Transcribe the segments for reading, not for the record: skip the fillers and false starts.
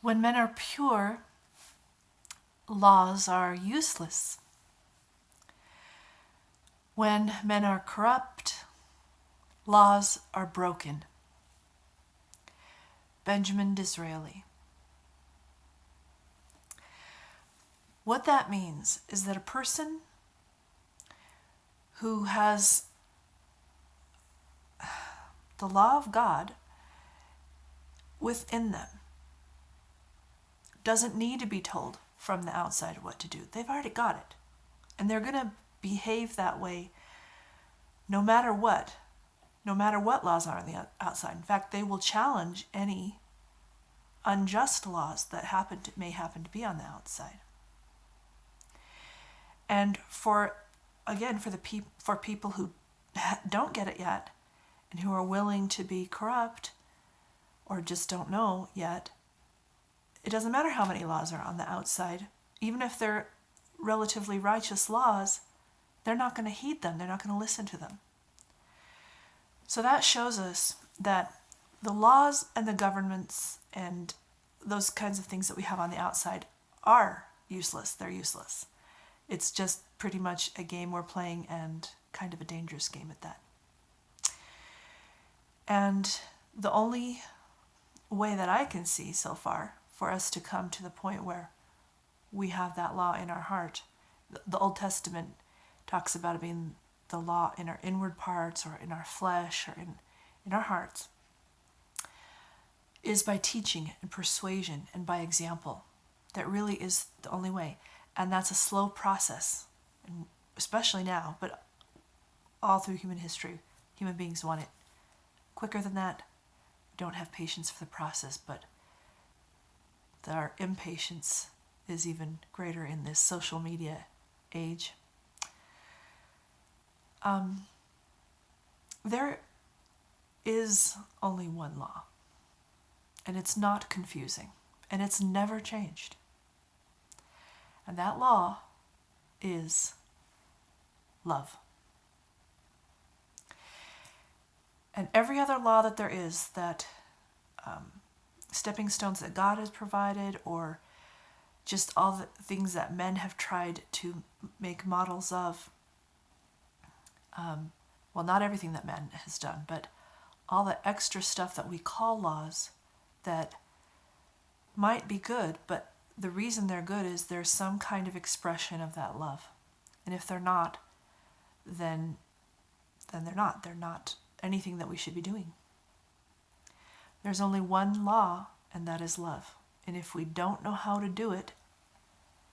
When men are pure, laws are useless. When men are corrupt, laws are broken. Benjamin Disraeli. What that means is that a person who has the law of God within them doesn't need to be told from the outside what to do. They've already got it. And they're going to behave that way no matter what laws are on the outside. In fact, they will challenge any unjust laws that may happen to be on the outside. And for people who don't get it yet and who are willing to be corrupt or just don't know yet, it doesn't matter how many laws are on the outside. Even if they're relatively righteous laws, they're not going to heed them. They're not going to listen to them. So that shows us that the laws and the governments and those kinds of things that we have on the outside are useless. They're useless. It's just pretty much a game we're playing, and kind of a dangerous game at that. And the only way that I can see so far for us to come to the point where we have that law in our heart, the Old Testament talks about it being the law in our inward parts or in our flesh or in our hearts, is by teaching and persuasion and by example. That really is the only way. And that's a slow process, and especially now, but all through human history, human beings want it quicker than that. We don't have patience for the process, but our impatience is even greater in this social media age. There is only one law, and it's not confusing, and it's never changed. And that law is love. And every other law that there is, that stepping stones that God has provided, or just all the things that men have tried to make models of, well, not everything that man has done, but all the extra stuff that we call laws that might be good, but the reason they're good is there's some kind of expression of that love. And if they're not, then they're not. They're not anything that we should be doing. There's only one law, and that is love. And if we don't know how to do it,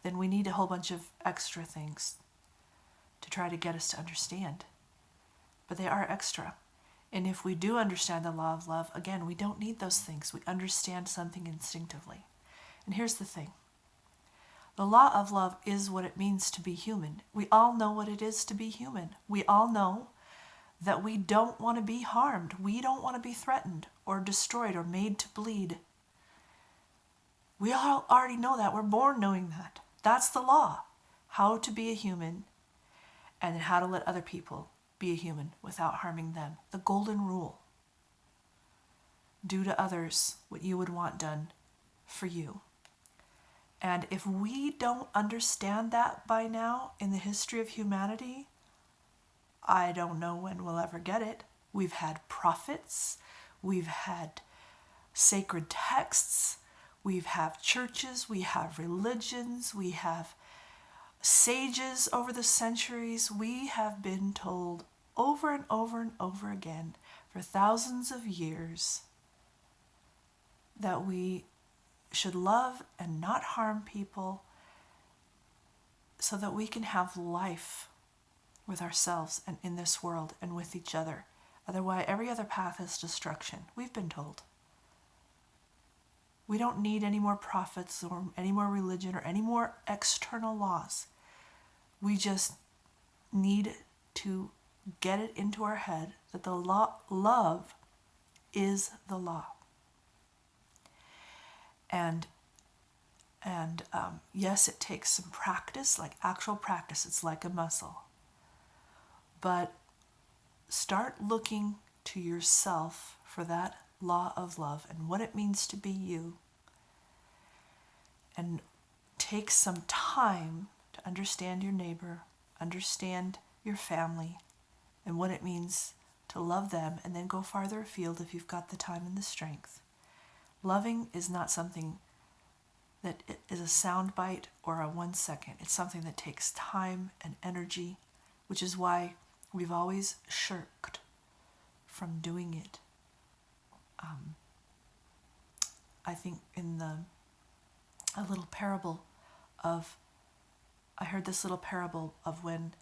then we need a whole bunch of extra things to try to get us to understand. But they are extra. And if we do understand the law of love, again, we don't need those things. We understand something instinctively. And here's the thing. The law of love is what it means to be human. We all know what it is to be human. We all know that we don't want to be harmed. We don't want to be threatened or destroyed or made to bleed. We all already know that. We're born knowing that. That's the law. How to be a human and how to let other people be a human without harming them. The golden rule. Do to others what you would want done for you. And if we don't understand that by now in the history of humanity, I don't know when we'll ever get it. We've had prophets, we've had sacred texts, we have churches, we have religions, we have sages over the centuries. We have been told over and over and over again for thousands of years that we should love and not harm people so that we can have life with ourselves and in this world and with each other. Otherwise, every other path is destruction. We've been told. We don't need any more prophets or any more religion or any more external laws. We just need to get it into our head that the love is the law. And yes, it takes some practice, like actual practice. It's like a muscle. But start looking to yourself for that law of love and what it means to be you. and take some time to understand your neighbor, understand your family, and what it means to love them, and then go farther afield if you've got the time and the strength. Loving is not something that is a soundbite or a 1 second. It's something that takes time and energy, which is why we've always shirked from doing it. I think in a little parable I heard this little parable of when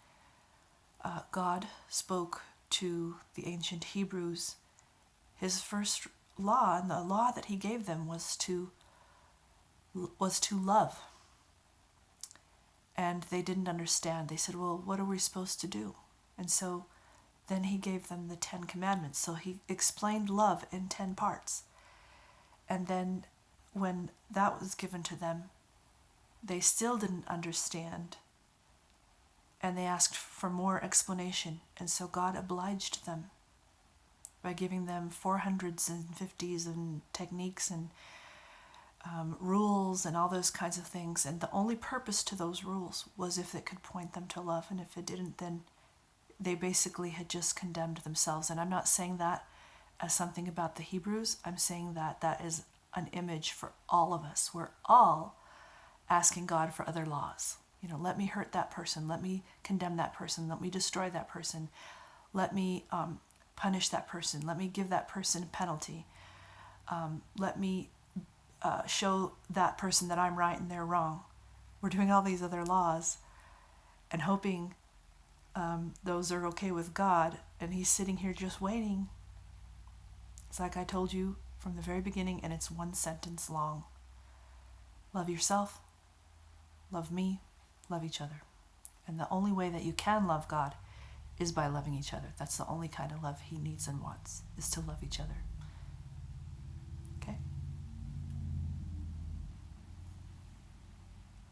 God spoke to the ancient Hebrews. His first law, and the law that he gave them, was to love. And they didn't understand. They said, well, what are we supposed to do? And so then he gave them the 10 commandments. So he explained love in 10 parts. And then when that was given to them, they still didn't understand. And they asked for more explanation. And so God obliged them by giving them 400s and 50s and techniques and rules and all those kinds of things. And the only purpose to those rules was if it could point them to love. And if it didn't, then they basically had just condemned themselves. And I'm not saying that as something about the Hebrews. I'm saying that that is an image for all of us. We're all asking God for other laws. Let me hurt that person. Let me condemn that person. Let me destroy that person. Let me punish that person. Let me give that person a penalty. Let me show that person that I'm right and they're wrong. We're doing all these other laws and hoping those are okay with God, and he's sitting here just waiting. It's like I told you from the very beginning, and it's 1 sentence long. Love yourself, love me, love each other. And the only way that you can love God is by loving each other. That's the only kind of love he needs and wants, is to love each other.